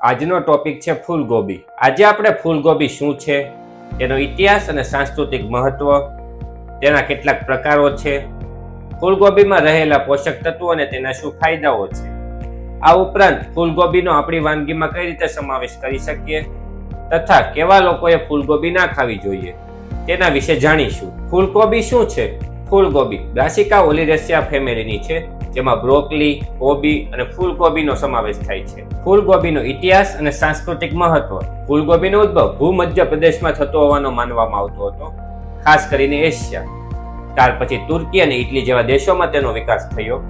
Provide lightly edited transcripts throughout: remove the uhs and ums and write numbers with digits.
આજનો ટોપિક છે ફૂલગોબી. આજે આપણે ફૂલગોબી શું છે, તેનો ઇતિહાસ અને સાંસ્કૃતિક મહત્વ, તેના કેટલાક પ્રકારો છે, ફૂલગોબીમાં રહેલા પોષક તત્વો અને તેના શું ફાયદાઓ છે. આ ઉપરાંત ફૂલગોબીનો આપણી વાનગીમાં કઈ રીતે સમાવેશ કરી શકીએ તથા કેવા લોકોએ ફૂલગોબી ના ખાવી જોઈએ તેના વિશે જાણીશું. ફૂલગોબી શું છે? ફૂલગોબી બ્રાસિકા ઓલિરેસિયા ફેમિલીની છે, જેમાં બ્રોકલી, કોબી અને ફૂલગોબીનો સમાવેશ થાય છે. ફૂલગોબીનો ઇતિહાસ અને સાંસ્કૃતિક મહત્વ. ફૂલગોબીનો ઉદ્ભવ ભૂમધ્ય પ્રદેશમાં થતો હોવાનો માનવામાં આવતો હતો, ખાસ કરીને એશિયા. ત્યાર પછી તુર્કી અને ઇટલી જેવા દેશોમાં તેનો વિકાસ થયો.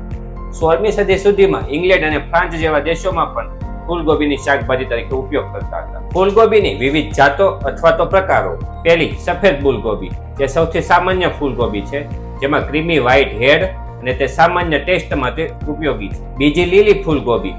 16મી સદી સુધીમાં ઇંગ્લેન્ડ અને ફ્રાન્સ જેવા દેશોમાં પણ ફૂલગોબીની શાકભાજી તરીકે ઉપયોગ કરતા હતા. ફૂલગોબીની વિવિધ જાતો અથવા તો પ્રકારો. પહેલી, સફેદ ફૂલગોબી, જે સૌથી સામાન્ય ફૂલગોબી છે, જેમાં ક્રીમી વ્હાઇટ હેડ અને તે સામાન્ય ટેસ્ટ માટે ઉપયોગી છે. બીજી, લીલી ફૂલગોબી,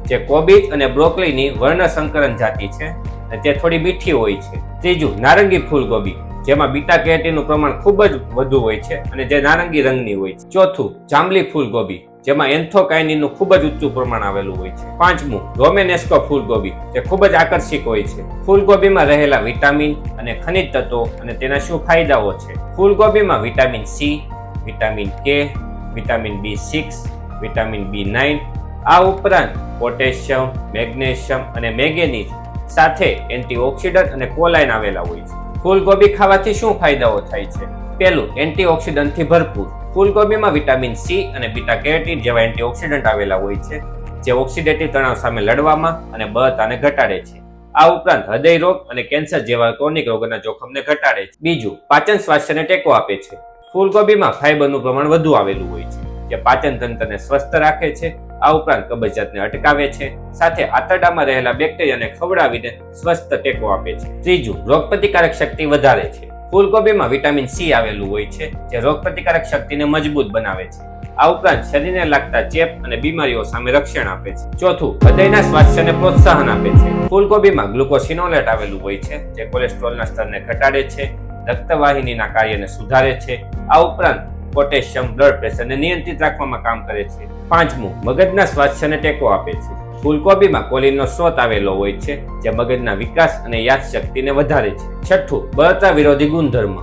જે કોબીજ અને બ્રોકલીની વર્ણસંકરણ જાતિ છે અને તે થોડી મીઠી હોય છે. ત્રીજું, નારંગી ફૂલગોબી, જેમાં બીટા કેરોટીનનું પ્રમાણ ખૂબ જ વધુ હોય છે અને જે નારંગી રંગની હોય છે. ચોથું, જાંબલી ફૂલગોબી, જેમાં એન્થોકાઇનીનનું ખૂબ જ ઊંચું પ્રમાણ આવેલું હોય છે. પાંચમું, રોમેનેસ્કો ફૂલગોબી, જે ખૂબ જ આકર્ષક હોય છે. ફૂલગોબીમાં રહેલા વિટામિન અને ખનિજ તત્વો અને તેના શું ફાયદાઓ છે. ફૂલગોબીમાં વિટામિન સી, વિટામિન કે, વિટામિન B6, વિટામિન B9, આ ઉપરાંત પોટેશિયમ, મેગ્નેશિયમ અને મેંગેનીઝ સાથે એન્ટીઓક્સિડન્ટ અને કોલાઇન આવેલા હોય છે. ફૂલગોબી ખાવાથી શું ફાયદાઓ થાય છે? પહેલું, એન્ટીઓક્સિડન્ટથી ભરપૂર. ફૂલગોબીમાં વિટામિન સી અને બીટા કેરોટીન જેવા એન્ટીઓક્સિડન્ટ આવેલા હોય છે, જે ઓક્સિડેટિવ તણાવ સામે લડવામાં અને બળતાને ઘટાડે છે. આ ઉપરાંત હૃદય રોગ અને કેન્સર જેવા ક્રોનિક રોગોના જોખમને ઘટાડે છે. બીજું, પાચન સ્વાસ્થ્યને ટેકો આપે છે. ફૂલગોબીમાં ફાઇબરનું પ્રમાણ વધુ આવેલું હોય છે, જે પાચન તંત્રને સ્વસ્થ રાખે છે. આ ઉપરાંત કબજિયાતને અટકાવે છે, સાથે આંતરડામાં રહેલા બેક્ટેરિયાને ખવડાવીને સ્વસ્થ ટેકો આપે છે. ત્રીજું, રોગપ્રતિકારક શક્તિ વધારે છે. ફૂલગોબીમાં વિટામિન સી આવેલું હોય છે, જે રોગપ્રતિકારક શક્તિને મજબૂત બનાવે છે. આ ઉપરાંત શરીરને લાગતા ચેપ અને બીમારીઓ સામે રક્ષણ આપે છે. ચોથું, હૃદયના સ્વાસ્થ્યને પ્રોત્સાહન આપે છે. ફૂલગોબીમાં ગ્લુકોસિનોલેટ આવેલું હોય છે, જે કોલેસ્ટ્રોલના સ્તરને ઘટાડે છે, રક્તવાહિનીના કાર્યને સુધારે છે. આ ઉપરાંત પોટેશિયમ બ્લડ પ્રેશરને નિયંત્રિત રાખવામાં કામ કરે છે. પાંચમું, મગજના સ્વાસ્થ્યને ટેકો આપે છે. ફૂલગોબીમાં કોલિનનો સ્ત્રોત આવેલો હોય છે, જે મગજના વિકાસ અને યાદશક્તિને વધારે છે. છઠ્ઠું, બળતરા વિરોધી ગુણધર્મ.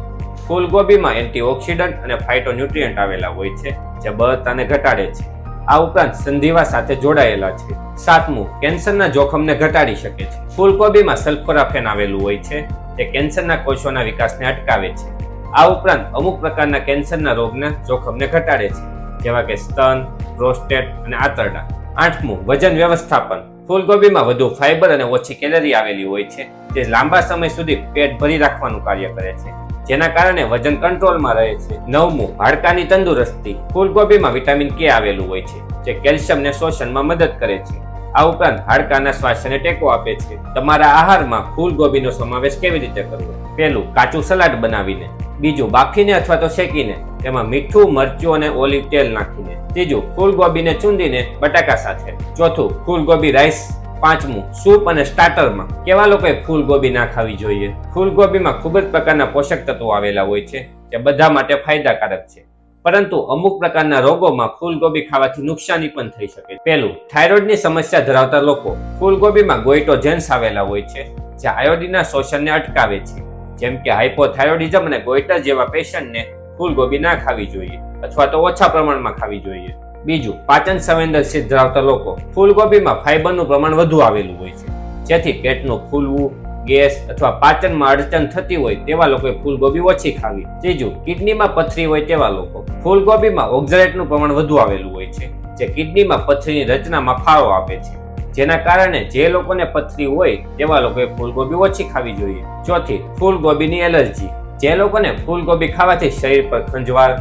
ફૂલગોબીમાં એન્ટીઓક્સિડન્ટ અને ફાઇટોન્યુટ્રિયન્ટ આવેલા હોય છે, જે બળતરાને ઘટાડે છે. આ ઉપરાંત સંધિવા સાથે જોડાયેલા છે. સાતમું, કેન્સરના જોખમને ઘટાડી શકે છે. ફૂલગોબીમાં સલ્ફોરાફેન આવેલું હોય છે, તે કેન્સરના કોષોના વિકાસને અટકાવે છે. આ ઉપરાંત અમુક પ્રકારના કેન્સરના રોગના જોખમને ઘટાડે છે, જેવા કે સ્તન, પ્રોસ્ટેટ અને આંતરડા. આઠમું, વજન વ્યવસ્થાપન. ફૂલગોબીમાં વધુ ફાઇબર અને ઓછી કેલરી આવેલી હોય છે, જે લાંબા સમય સુધી પેટ ભરી રાખવાનું કાર્ય કરે છે, જેના કારણે વજન કંટ્રોલમાં રહે છે. નવમું, હાડકાની તંદુરસ્તી. ફૂલગોબીમાં વિટામિન કે આવેલું હોય છે, જે કેલ્શિયમને શોષણમાં મદદ કરે છે. આ ઉપરાંત હાડકાના સ્વાસ્થ્યને ટેકો આપે છે. તમારા આહારમાં ફૂલગોબીનો સમાવેશ કેવી રીતે કરવો? પહેલું, કાચું સલાડ બનાવીને. બીજું, બાફીને અથવા તો શેકીને, તેમાં મીઠું, મરચું અને ઓલિવ તેલ નાખીને. ત્રીજું, ફૂલગોબીને ચૂંદીને બટાકા સાથે. ચોથું, ફૂલગોબી રાઈસ. પાંચમું, સૂપ અને સ્ટાર્ટરમાં. કેવા લોકોએ ફૂલગોબી ના ખાવી જોઈએ? ફૂલગોબીમાં ખૂબ જ પ્રકારના પોષક તત્વો આવેલા હોય છે, જે બધા માટે ફાયદાકારક છે, પરંતુ અમુક પ્રકારના રોગોમાં ફૂલગોબી ખાવાથી નુકસાની પણ થઈ શકે. પહેલું, થાઇરોઇડની સમસ્યા ધરાવતા લોકો. ફૂલગોબીમાં ગોઇટોજેન્સ આવેલા હોય છે, જે આયોડિનના શોષણને અટકાવે છે. જેમ કે હાઇપોથાઇરોઇડિઝમ અને ગોઇટર જેવા પેશન્ટને ફૂલગોબી ના ખાવી જોઈએ અથવા તો ઓછા પ્રમાણમાં ખાવી જોઈએ. બીજું, પાચન સંવેદનશીલ ધરાવતા લોકો. ફૂલગોબીમાં ફાઇબરનું પ્રમાણ વધુ આવેલું હોય છે, જેથી પેટનું ફૂલવું, ગેસ અથવા પાચનમાં અડચણ થતી હોય તેવા લોકોએ ફૂલગોબી ઓછી ખાવી. ત્રીજું, કિડનીમાં પથરી હોય તેવા લોકો. ફૂલગોબીમાં ઓક્ઝાલેટનું પ્રમાણ વધુ આવેલું હોય છે, જે કિડનીમાં પથરીની રચનામાં ફાળો આપે છે, જેના કારણે જે લોકોને પથરી હોય તેવા લોકોએ ફૂલગોબી ઓછી ખાવી જોઈએ. ચોથી, ફૂલગોબીની એલર્જી. જે લોકોને ફૂલગોબી ખાવાથી શરીર પર ખંજવાળ,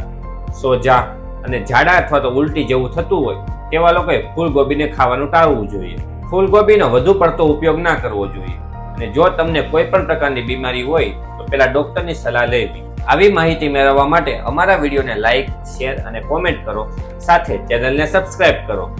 સોજા અને ઝાડા અથવા તો ઉલટી જેવું થતું હોય તેવા લોકોએ ફૂલગોબીને ખાવાનું ટાળવું જોઈએ. ફૂલગોબીનો વધુ પડતો ઉપયોગ ના કરવો જોઈએ, અને જો તમને કોઈ પણ પ્રકારની બીમારી હોય તો પેલા ડોક્ટરની સલાહ લેવી. આવી માહિતી મેળવવા માટે અમારા વિડીયોને લાઇક, શેર અને કોમેન્ટ કરો, સાથે ચેનલને સબસ્ક્રાઇબ કરો.